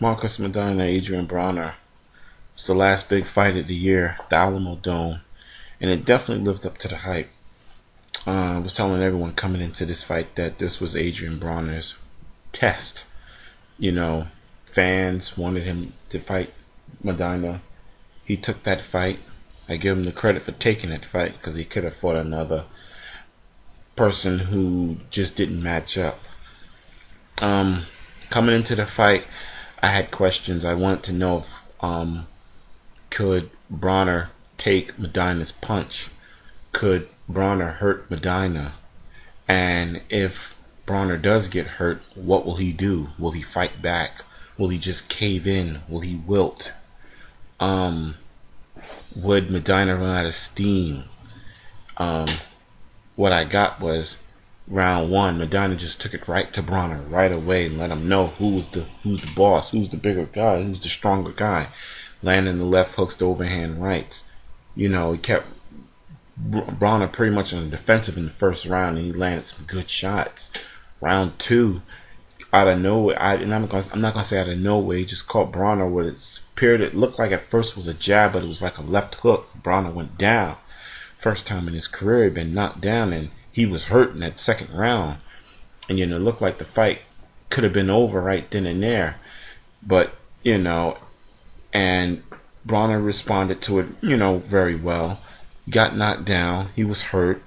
Marcos Maidana, Adrien Broner. It's the last big fight of the year, the Alamo Dome, and it definitely lived up to the hype. I was telling everyone coming into this fight that this was Adrien Broner's test. You know, fans wanted him to fight Maidana. He took that fight. I give him the credit for taking that fight because he could have fought another person who just didn't match up. Coming into the fight, I had questions. I wanted to know if could Broner take Maidana's punch? Could Broner hurt Maidana? And if Broner does get hurt, what will he do? Will he fight back? Will he just cave in? Will he wilt? Would Maidana run out of steam? What I got was round one, Maidana just took it right to Broner right away and let him know who's the boss, who's the bigger guy, who's the stronger guy. Landing the left hooks, the overhand rights. You know, he kept Broner pretty much on the defensive in the first round, and he landed some good shots. Round two, out of nowhere, I'm not gonna say out of nowhere, he just caught Broner with it appeared. It looked like at first was a jab, but it was like a left hook. Broner went down. First time in his career he'd been knocked down, and he was hurt in that second round. And it looked like the fight could have been over right then and there. But and Broner responded to it, very well. He got knocked down. He was hurt.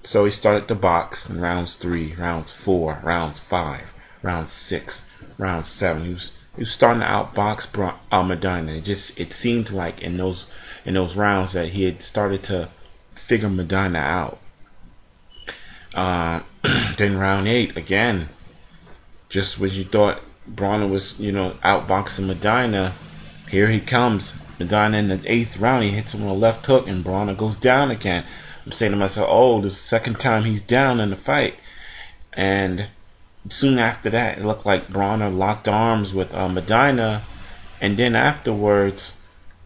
So he started to box in rounds 3, rounds 4, rounds 5, round 6, round 7. He was starting to outbox Maidana. It seemed like in those rounds that he had started to figure Maidana out. Then round 8 again, just when you thought Broner was outboxing Maidana, here he comes. Maidana in the 8th round, he hits him with a left hook, and Broner goes down again. I'm saying to myself, oh, this is the second time he's down in the fight. And soon after that, it looked like Broner locked arms with Maidana, and then afterwards,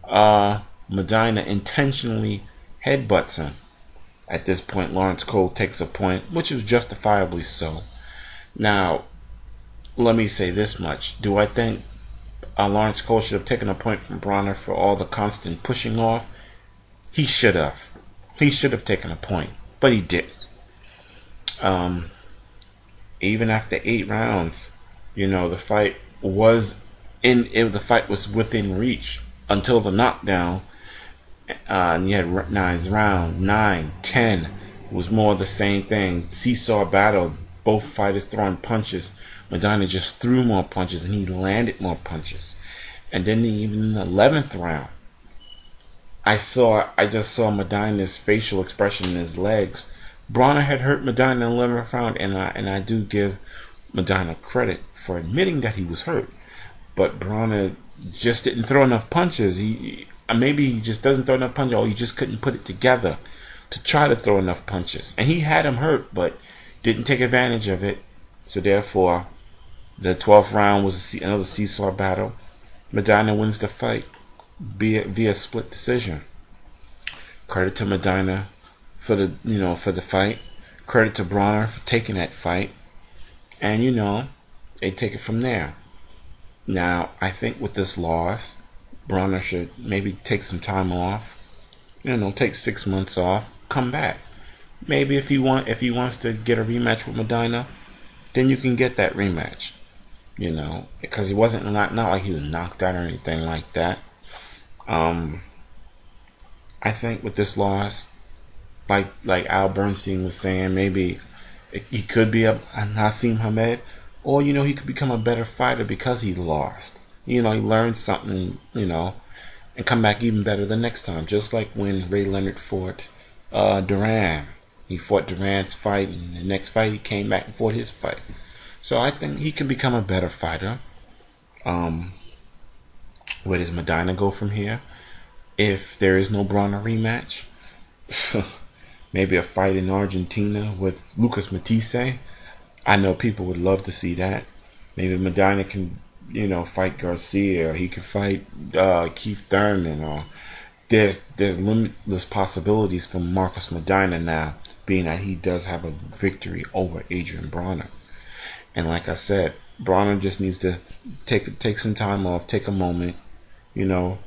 Maidana intentionally headbutts him. At this point, Lawrence Cole takes a point, which was justifiably so. Now, let me say this much. Do I think Lawrence Cole should have taken a point from Broner for all the constant pushing off? He should have. He should have taken a point, but he didn't. Even after 8 rounds, the fight was within reach until the knockdown. And you had round 9, 10. It was more of the same thing. Seesaw battle. Both fighters throwing punches. Maidana just threw more punches, and he landed more punches. And then even in the 11th round, I just saw Maidana's facial expression in his legs. Broner had hurt Maidana in the 11th round, and I do give Maidana credit for admitting that he was hurt. But Broner just didn't throw enough punches. Maybe he just doesn't throw enough punches, or he just couldn't put it together to try to throw enough punches. And he had him hurt, but didn't take advantage of it. So therefore, the 12th round was another seesaw battle. Maidana wins the fight via split decision. Credit to Maidana for the fight. Credit to Broner for taking that fight. And they take it from there. Now, I think with this loss, Broner should maybe take some time off. Take 6 months off, come back. Maybe if he wants to get a rematch with Maidana, then you can get that rematch. Because he wasn't not like he was knocked out or anything like that. I think with this loss, like Al Bernstein was saying, maybe he could be a Nassim Hamed, or he could become a better fighter because he lost. He learned something, and come back even better the next time. Just like when Ray Leonard fought Duran. He fought Duran's fight, and the next fight he came back and fought his fight. So I think he can become a better fighter. Where does Maidana go from here? If there is no Broner rematch, maybe a fight in Argentina with Lucas Matisse. I know people would love to see that. Maybe Maidana can, fight Garcia, or he could fight Keith Thurman, or there's limitless possibilities for Marcos Maidana now, being that he does have a victory over Adrien Broner. And like I said, Broner just needs to take some time off, take a moment, you know,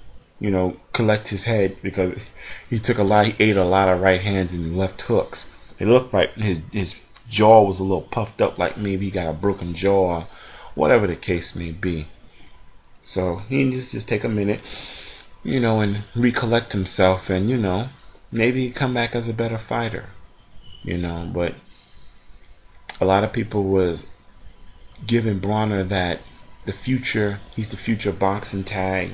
collect his head, because he ate a lot of right hands and left hooks. It looked like his jaw was a little puffed up, like maybe he got a broken jaw, or whatever the case may be. So he needs to just take a minute, and recollect himself, and maybe come back as a better fighter. But a lot of people was giving Broner that he's the future boxing tag,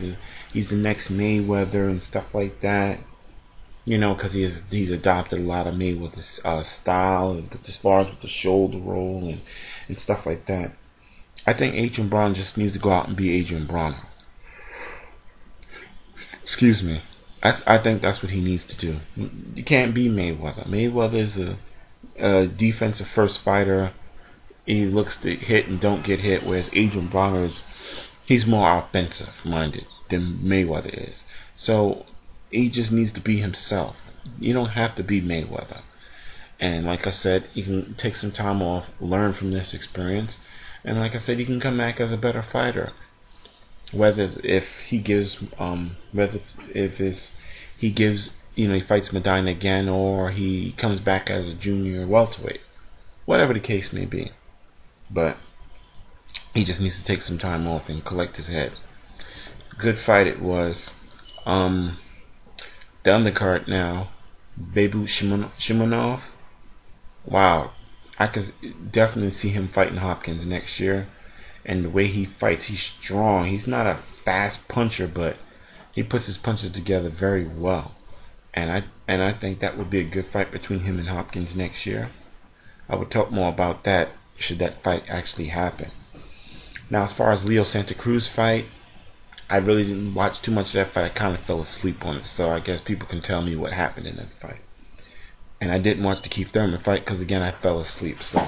he's the next Mayweather and stuff like that. Because he's adopted a lot of Mayweather's style, as far as with the shoulder roll and stuff like that. I think Adrien Broner just needs to go out and be Adrien Broner. Excuse me. I think that's what he needs to do. You can't be Mayweather. Mayweather is a defensive first fighter. He looks to hit and don't get hit, whereas Adrien Broner he's more offensive minded than Mayweather is. So he just needs to be himself. You don't have to be Mayweather. And like I said, you can take some time off, learn from this experience, and like I said, you can come back as a better fighter. Whether if he gives, he fights Maidana again, or he comes back as a junior welterweight, whatever the case may be. But he just needs to take some time off and collect his head. Good fight it was. The undercard now, Bebu Shimonov. Wow, I could definitely see him fighting Hopkins next year. And the way he fights, he's strong. He's not a fast puncher, but he puts his punches together very well. And I think that would be a good fight between him and Hopkins next year. I would talk more about that should that fight actually happen. Now, as far as Leo Santa Cruz fight, I really didn't watch too much of that fight. I kind of fell asleep on it, so I guess people can tell me what happened in that fight. And I didn't watch the Keith Thurman fight because, again, I fell asleep, so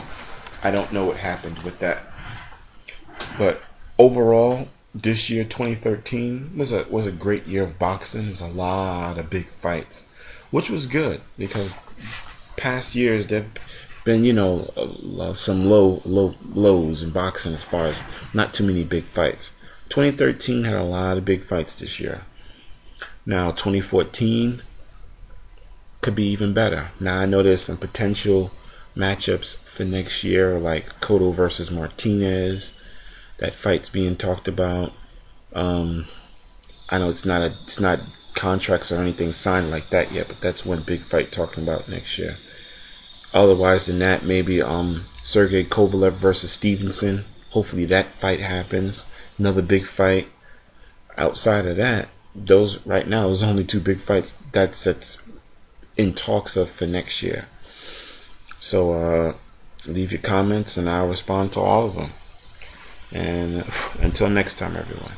I don't know what happened with that. But overall, this year, 2013, was a great year of boxing. There was a lot of big fights, which was good because past years there've been, some lows in boxing as far as not too many big fights. 2013 had a lot of big fights this year. Now 2014 could be even better. Now I know there's some potential matchups for next year, like Cotto versus Martinez. That fight's being talked about. I know it's not contracts or anything signed like that yet, but that's one big fight talking about next year. Otherwise than that, maybe Sergey Kovalev versus Stevenson. Hopefully that fight happens. Another big fight. Outside of that, those only two big fights that's in talks of for next year. So leave your comments and I'll respond to all of them. And until next time, everyone.